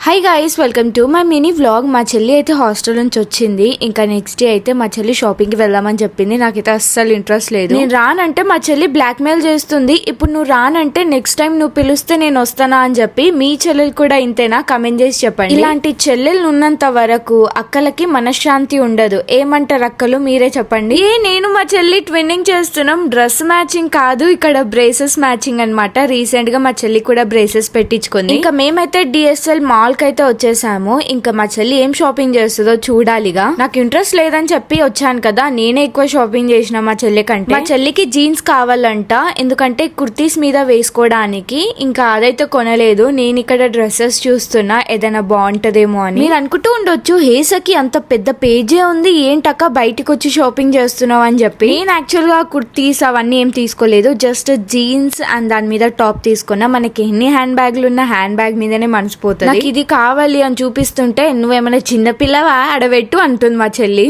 Hi guys, welcome to my mini vlog. మా చెల్లి అయితే హాస్టల్ నుంచి వచ్చింది. ఇంకా నెక్స్ట్ డే అయితే మా చెల్లి షాపింగ్ కి వెళ్దామని చెప్పింది. నాకైతే అస్సలు ఇంట్రెస్ట్ లేదు. నేను రానంటే మా చెల్లి బ్లాక్ మెయిల్ చేస్తుంది. ఇప్పుడు నువ్వు రానంటే నెక్స్ట్ టైం నువ్వు పిలిస్తే నేను వస్తానా అని చెప్పి మీ చెల్లెలు కూడా ఇంతేనా? కమెంట్ చేసి చెప్పండి. ఇలాంటి చెల్లెలు ఉన్నంత వరకు అక్కలకి మనశ్శాంతి ఉండదు. ఏమంటారు అక్కలు? మీరే చెప్పండి. నేను మా చెల్లి ట్విన్నింగ్ చేస్తున్నాం. డ్రెస్ మ్యాచింగ్ కాదు, ఇక్కడ బ్రేసెస్ మ్యాచింగ్ అనమాట. రీసెంట్ గా మా చెల్లి కూడా బ్రేసెస్ పెట్టించుకుంది. ఇంకా మేమైతే డిఎస్ఎల్ మాల్ అయితే వచ్చేసాము. ఇంకా మా చెల్లి ఏం షాపింగ్ చేస్తుందో చూడాలిగా. నాకు ఇంట్రెస్ట్ లేదని చెప్పి వచ్చాను కదా, నేనే ఎక్కువ షాపింగ్ చేసిన మా చెల్లి కంటే. మా చెల్లికి జీన్స్ కావాలంట, ఎందుకంటే కుర్తీస్ మీద వేసుకోవడానికి. ఇంకా అదైతే కొనలేదు. నేను ఇక్కడ డ్రెస్సెస్ చూస్తున్నా, ఏదైనా బాగుంటదేమో అని. మీరు అనుకుంటూ ఉండొచ్చు, హేసకి అంత పెద్ద పేజే ఉంది, ఏంటక్క బయటకు వచ్చి షాపింగ్ చేస్తున్నావు అని చెప్పి. నేను యాక్చువల్ గా కుర్తీస్ అవన్నీ ఏం తీసుకోలేదు, జస్ట్ జీన్స్ అండ్ దాని మీద టాప్ తీసుకున్నా. మనకి ఎన్ని హ్యాండ్ బ్యాగ్లు ఉన్న హ్యాండ్ బ్యాగ్ మీదనే మనసిపోతుంది. నాకు ఇది కావాలి అని చూపిస్తుంటే, నువ్వేమైనా చిన్నపిల్లవా అడబెట్టు అంటుంది మా చెల్లి.